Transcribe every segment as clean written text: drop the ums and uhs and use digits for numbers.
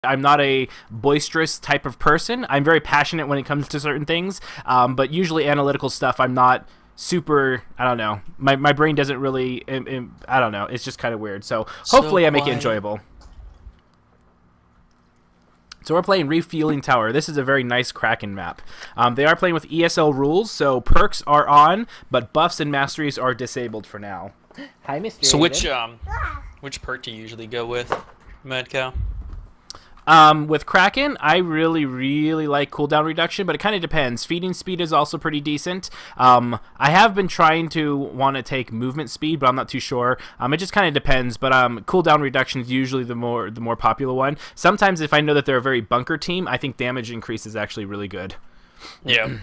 I'm not a boisterous type of person. I'm very passionate when it comes to certain things, but usually analytical stuff, I'm not super, I don't know. My brain doesn't really, I don't know. It's just kind of weird. So hopefully I make it enjoyable. So we're playing Refueling Tower. This is a very nice Kraken map. They are playing with ESL rules, so perks are on, but buffs and masteries are disabled for now. Hi, Mr. So which perk do you usually go with, MaddCow? With Kraken, I really like cooldown reduction, but it kind of depends. Feeding speed is also pretty decent. I have been trying to want to take movement speed, but I'm not too sure. It just kind of depends, but cooldown reduction is usually the more popular one. Sometimes if I know that they're a very bunker team, I think damage increase is actually really good. Yeah.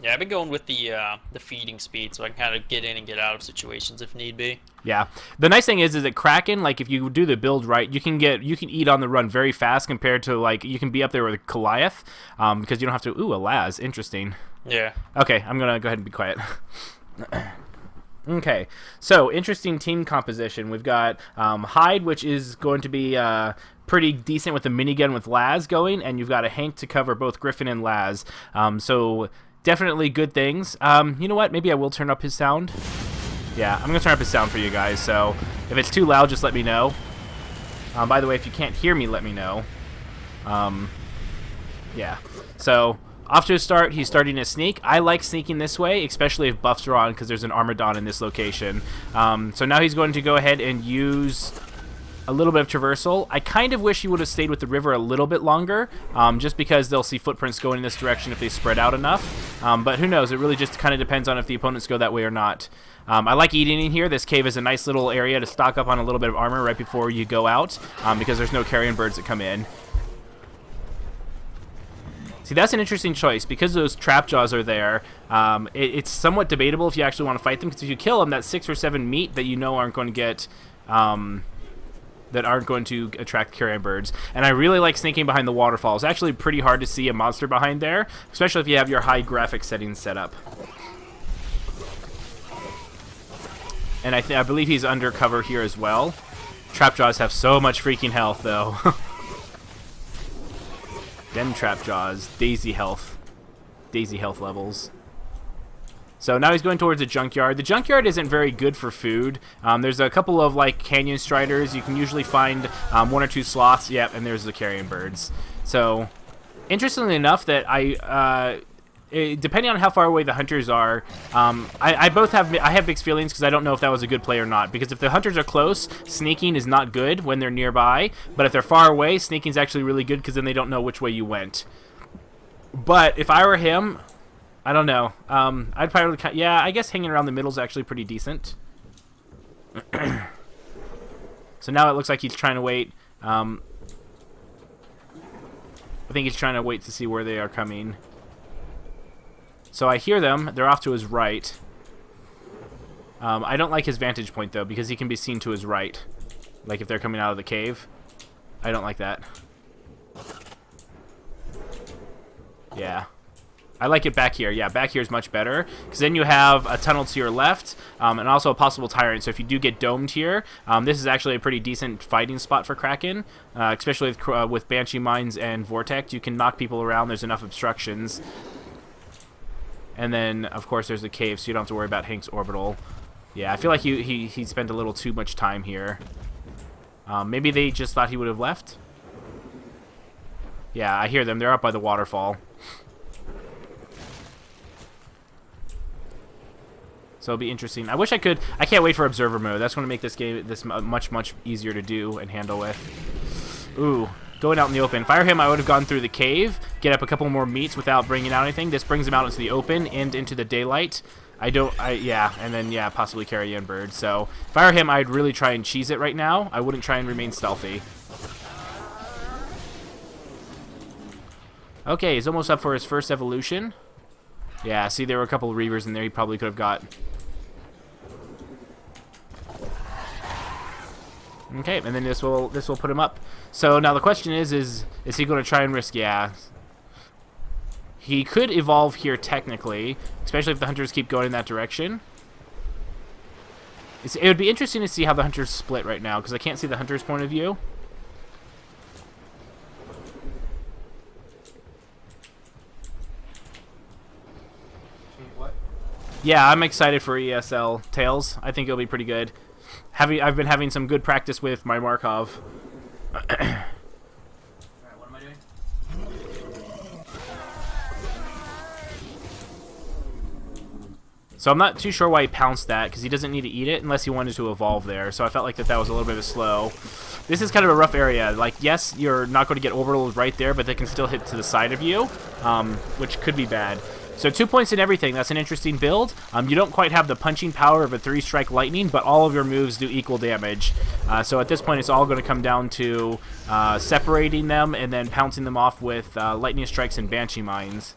Yeah, I've been going with the feeding speed, so I can kind of get in and get out of situations if need be. Yeah, the nice thing is that Kraken, like if you do the build right, you can eat on the run very fast compared to like you can be up there with Goliath, because you don't have to. Ooh, a Laz, interesting. Yeah. Okay, I'm gonna go ahead and be quiet. Okay, so interesting team composition. We've got Hyde, which is going to be pretty decent with the minigun with Laz going, and you've got a Hank to cover both Griffin and Laz. So definitely good things. You know what? Maybe I will turn up his sound. Yeah, I'm going to turn up his sound for you guys, so if it's too loud, just let me know. By the way, if you can't hear me, let me know. Yeah, so off to a start, he's starting to sneak. I like sneaking this way, especially if buffs are on, because there's an Armadon in this location. So now he's going to go ahead and use a little bit of traversal. I kind of wish he would have stayed with the river a little bit longer, just because they'll see footprints going in this direction if they spread out enough. But who knows? It really just kind of depends on if the opponents go that way or not. I like eating in here. This cave is a nice little area to stock up on a little bit of armor right before you go out, because there's no carrion birds that come in. See, that's an interesting choice. Because those trap jaws are there, it's somewhat debatable if you actually want to fight them, because if you kill them, that's 6 or 7 meat that you know aren't going to get... that aren't going to attract carrion birds. And I really like sneaking behind the waterfall. It's actually pretty hard to see a monster behind there, especially if you have your high graphic settings set up. And I believe he's undercover here as well. Trapjaws have so much freaking health, though. Them Trapjaws. Daisy health. Daisy health levels. So now he's going towards the junkyard. The junkyard isn't very good for food. There's a couple of like canyon striders. You can usually find 1 or 2 sloths. Yep, and there's the carrion birds. So, interestingly enough, that depending on how far away the hunters are, I have mixed feelings because I don't know if that was a good play or not. Because if the hunters are close, sneaking is not good when they're nearby. But if they're far away, sneaking is actually really good because then they don't know which way you went. But if I were him, I don't know. I'd probably... Yeah, I guess hanging around the middle is actually pretty decent. So now it looks like he's trying to wait. I think he's trying to wait to see where they are coming. So I hear them. They're off to his right. I don't like his vantage point, though, because he can be seen to his right. Like if they're coming out of the cave. I don't like that. Yeah. I like it back here. Yeah, back here is much better, because then you have a tunnel to your left, and also a possible tyrant. So if you do get domed here, this is actually a pretty decent fighting spot for Kraken, especially with Banshee Mines and Vortex. You can knock people around. There's enough obstructions. And then, of course, there's the cave, so you don't have to worry about Hank's orbital. Yeah, I feel like he spent a little too much time here. Maybe they just thought he would have left. Yeah, I hear them. They're up by the waterfall. So it'll be interesting. I wish I could... I can't wait for Observer mode. That's going to make this much easier to do and handle with. Ooh, going out in the open. If I were him, I would have gone through the cave, get up a couple more meats without bringing out anything. This brings him out into the open and into the daylight. Yeah, and then, yeah, possibly carrion bird. So if I were him, I'd really try and cheese it right now. I wouldn't try and remain stealthy. Okay, he's almost up for his first evolution. Yeah, see, there were a couple of Reavers in there he probably could have got. Okay, and then this will put him up. So now the question is he going to try and risk? Yeah. He could evolve here technically, especially if the hunters keep going in that direction. It would be interesting to see how the hunters split right now, because I can't see the hunter's point of view. Yeah, I'm excited for ESL Tails. I think it'll be pretty good. I've been having some good practice with my Markov. Alright, what am I doing? So I'm not too sure why he pounced that, because he doesn't need to eat it unless he wanted to evolve there. So I felt like that was a little bit of a slow. This is kind of a rough area. Like, yes, you're not going to get orbitals right there, but they can still hit to the side of you, which could be bad. So 2 points in everything. That's an interesting build. You don't quite have the punching power of a 3-strike lightning, but all of your moves do equal damage. So at this point, it's all going to come down to separating them and then pouncing them off with lightning strikes and banshee mines.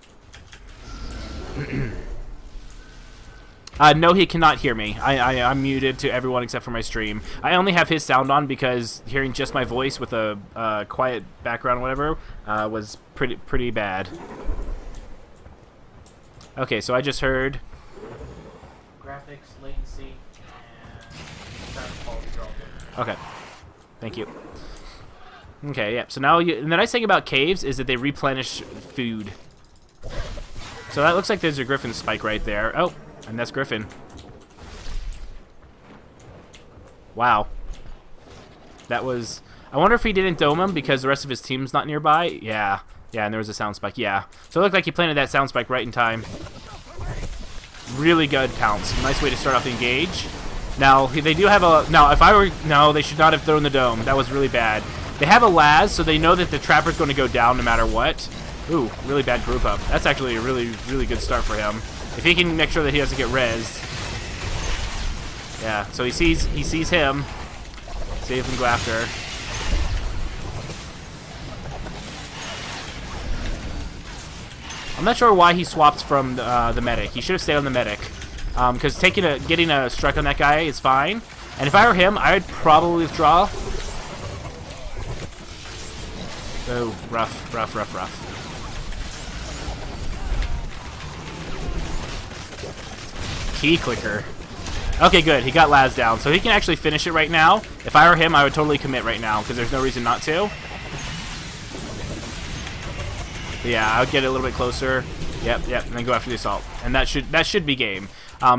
No, he cannot hear me. I'm muted to everyone except for my stream. I only have his sound on because hearing just my voice with a quiet background or whatever was pretty bad. Okay, so I just heard graphics, latency, and sound quality are all good. Okay, thank you. Okay, yep. So now, and the nice thing about caves is that they replenish food. So that looks like there's a griffin spike right there. Oh, and that's Griffin. Wow. That was... I wonder if he didn't dome him because the rest of his team's not nearby. Yeah. Yeah, and there was a sound spike. Yeah. So it looked like he planted that sound spike right in time. Really good pounce. Nice way to start off the engage. Now, they do have a... Now, if I were... No, they should not have thrown the dome. That was really bad. They have a Laz, so they know that the Trapper's going to go down no matter what. Ooh, really bad group up. That's actually a really, really good start for him. If he can make sure that he doesn't get rezzed. Yeah, so he sees him. Save him, go after. I'm not sure why he swapped from the medic. He should have stayed on the medic. Because getting a strike on that guy is fine. And if I were him, I would probably withdraw. Oh, rough, rough, rough, rough. Key clicker. Okay, good. He got Laz down. So he can actually finish it right now. If I were him, I would totally commit right now, because there's no reason not to. But yeah, I would get it a little bit closer. Yep, yep, and then go after the assault. And that should be game.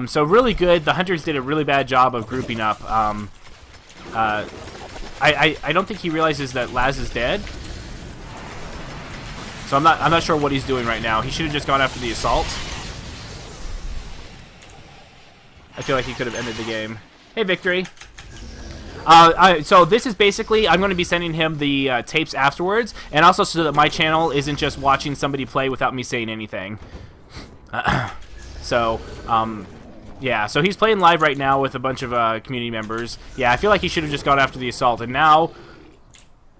So really good. The Hunters did a really bad job of grouping up. I don't think he realizes that Laz is dead. So I'm not sure what he's doing right now. He should have just gone after the assault. I feel like he could have ended the game. Hey, Victory. So this is basically, I'm going to be sending him the tapes afterwards, and also so that my channel isn't just watching somebody play without me saying anything. So, yeah, so he's playing live right now with a bunch of community members. Yeah, I feel like he should have just gone after the assault, and now,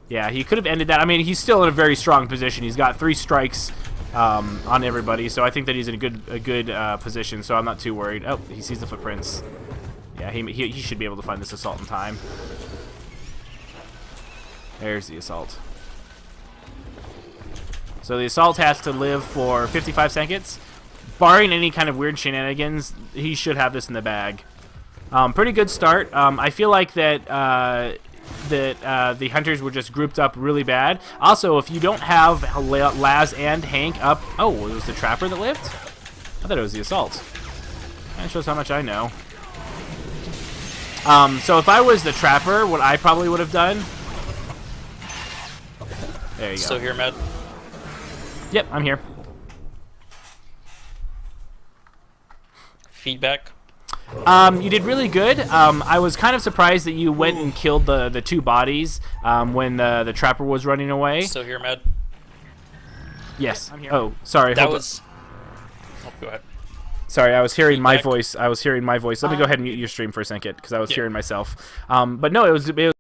yeah, he could have ended that. I mean, he's still in a very strong position. He's got 3 strikes on everybody, so I think that he's in a good position, so I'm not too worried. Oh, he sees the footprints. Yeah, he should be able to find this assault in time. There's the assault. So the assault has to live for 55 seconds. Barring any kind of weird shenanigans, he should have this in the bag. Pretty good start. I feel like that the Hunters were just grouped up really bad. Also, if you don't have Laz and Hank up... Oh, it was the Trapper that lived? I thought it was the assault. That shows how much I know. So if I was the Trapper, what I probably would have done... There you go. Still here, Matt? Yep, I'm here. Feedback? You did really good. I was kind of surprised that you went and killed the 2 bodies when the Trapper was running away. Still here, Matt? Yes. I'm here. Oh, sorry. That was... Oh, go ahead. Sorry, I was hearing my Feedback. voice. Let me go ahead and mute your stream for a second because I was hearing myself. But no, it was